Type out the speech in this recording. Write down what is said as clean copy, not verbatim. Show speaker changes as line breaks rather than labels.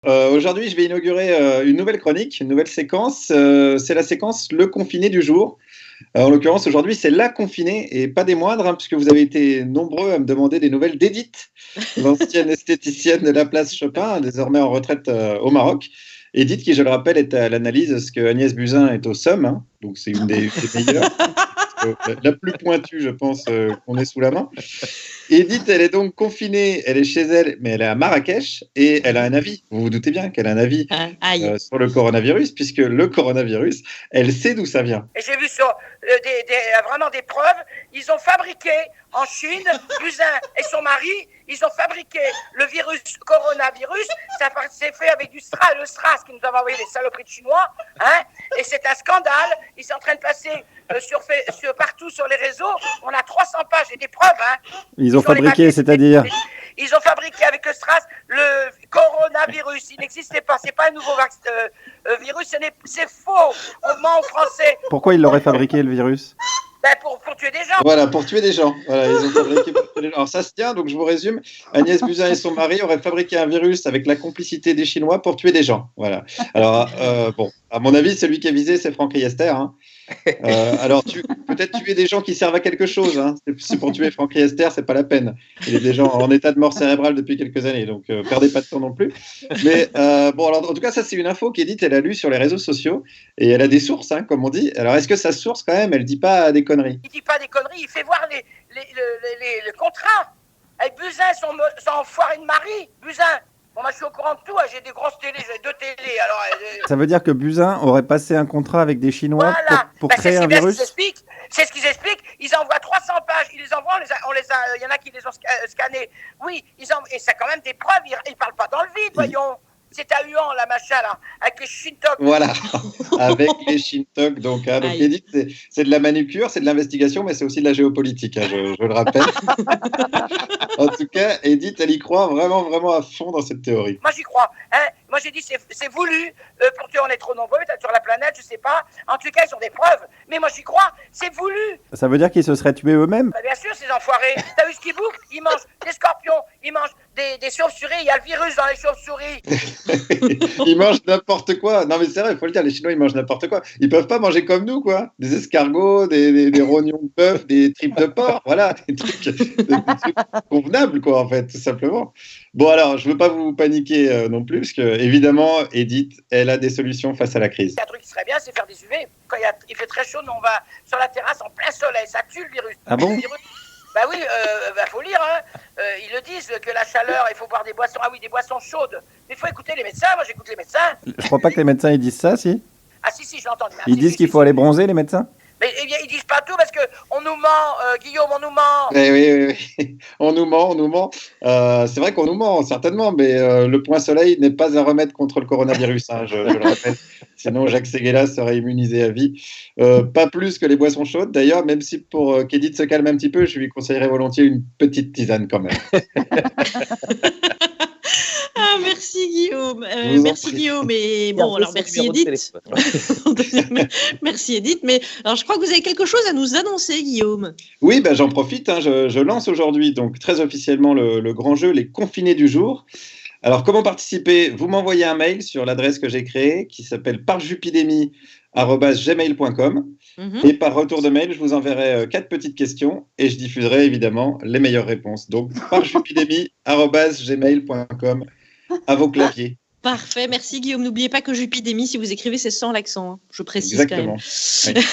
Aujourd'hui, je vais inaugurer une nouvelle chronique, une nouvelle séquence. C'est la séquence Le confiné du jour. En l'occurrence, aujourd'hui, c'est la confinée et pas des moindres, hein, puisque vous avez été nombreux à me demander des nouvelles d'Edith, l'ancienne esthéticienne de la place Chopin, désormais en retraite au Maroc. Edith, qui, je le rappelle, est à l'analyse, parce que Agnès Buzyn est au SOM, hein, donc c'est une des meilleures, la plus pointue, je pense, qu'on ait sous la main. Edith, elle est donc confinée, elle est chez elle, mais elle est à Marrakech et elle a un avis. Vous vous doutez bien qu'elle a un avis
Aïe.
sur le coronavirus, puisque le coronavirus, elle sait d'où ça vient.
Et j'ai vu sur vraiment des preuves. Ils ont fabriqué en Chine, Buzyn et son mari, ils ont fabriqué le coronavirus. Ça s'est fait avec du SRAS, le SRAS qui nous avait envoyé les saloperies de Chinois. Hein, et c'est un scandale. Ils sont en train de passer partout sur les réseaux. On a 300 pages et des preuves. Hein.
Ils ont fabriqué, c'est-à-dire
ils ont fabriqué avec le SRAS le coronavirus. Il n'existait pas. C'est pas un nouveau virus. C'est faux. On ment aux Français.
Pourquoi ils l'auraient fabriqué, le virus?
Ben pour tuer des gens.
Voilà, pour tuer des gens. Voilà, ils ont fabriqué pour tuer des gens. Alors ça se tient, donc je vous résume. Agnès Buzyn et son mari auraient fabriqué un virus avec la complicité des Chinois pour tuer des gens. Voilà. Alors, bon, à mon avis, celui qui est visé, c'est Franck Riester. Hein. Alors, peut-être tuer des gens qui servent à quelque chose. Hein. C'est pour tuer Franck Riester, c'est pas la peine. Il est déjà en état de mort cérébrale depuis quelques années, donc perdez pas de temps non plus. Mais bon, alors en tout cas, ça c'est une info qu'Edith elle a lue sur les réseaux sociaux et elle a des sources, hein, comme on dit. Alors, est-ce que sa source quand même, elle dit pas des conneries?
Il dit pas des conneries, il fait voir le contrat. Et Buzyn, son enfoiré de mari, Buzyn. Bon, moi, je suis au courant de tout, hein. J'ai des grosses télés, j'ai 2 télés. Alors,
Ça veut dire que Buzyn aurait passé un contrat avec des Chinois pour créer un virus?
C'est ce qu'ils expliquent. Ils envoient 300 pages, ils les envoient, il y en a qui les ont scannés. Oui, et c'est quand même des preuves, ils parlent pas dans le vide, voyons. C'est à Huan, la machin, là, avec les Shintok.
Voilà, avec les Shintok. Donc, hein, donc Edith, c'est de la manucure, c'est de l'investigation, mais c'est aussi de la géopolitique, hein, je le rappelle. En tout cas, Edith, elle y croit vraiment, vraiment à fond dans cette théorie.
Moi, j'y crois. Hein. Moi, j'ai dit, c'est voulu. Pour que on est trop nombreux, peut-être sur la planète, je sais pas. En tout cas, ils ont des preuves. Mais moi, j'y crois. C'est voulu.
Ça veut dire qu'ils se seraient tués eux-mêmes?
Bah, bien sûr, ces enfoirés. T'as vu ce qu'ils bouffent? Ils mangent des scorpions, ils mangent des chauves-souris. Il y a le virus dans les chauves-souris.
Ils mangent n'importe quoi. Non, mais c'est vrai, il faut le dire, les Chinois, ils mangent n'importe quoi. Ils peuvent pas manger comme nous, quoi. Des escargots, des rognons de bœuf, des tripes de porc. Voilà, des trucs convenables, quoi, en fait, tout simplement. Bon, alors, je veux pas vous paniquer non plus, parce que, évidemment, Edith, elle a des solutions face à la crise.
Un truc qui serait bien, c'est faire des UV. Quand il fait très chaud, nous, on va sur la terrasse en plein soleil. Ça tue le virus.
Ah bon?
Bah oui, faut lire, hein. Ils le disent que la chaleur, il faut boire des boissons. Ah oui, des boissons chaudes. Mais il faut écouter les médecins. Moi, j'écoute les médecins.
Je crois pas que les médecins ils disent ça, si?
Ah si, je l'ai entendu.
Ils disent qu'il faut aller bronzer, les médecins?
Mais ils disent pas tout parce que on nous ment, Guillaume, on nous ment.
Oui. On nous ment. C'est vrai qu'on nous ment, certainement, mais le point soleil n'est pas un remède contre le coronavirus, hein, je le rappelle. Sinon, Jacques Séguéla serait immunisé à vie. Pas plus que les boissons chaudes, d'ailleurs, même si pour qu'Edith se calme un petit peu, je lui conseillerais volontiers une petite tisane quand même.
Ah, merci Guillaume. Merci Guillaume. Et bon, alors merci Edith. Merci Edith. Mais alors, je crois que vous avez quelque chose à nous annoncer, Guillaume.
Oui, j'en profite. Hein, je lance aujourd'hui, donc très officiellement, le grand jeu, les confinés du jour. Alors, comment participer? Vous m'envoyez un mail sur l'adresse que j'ai créée qui s'appelle parjupidemie@gmail.com. Et par retour de mail, je vous enverrai 4 petites questions et je diffuserai évidemment les meilleures réponses. Donc, parjupidemie@gmail.com à vos claviers.
Parfait, merci Guillaume. N'oubliez pas que Jupidémie, si vous écrivez, c'est sans l'accent. Hein. Je précise.
Exactement.
Quand même. Oui.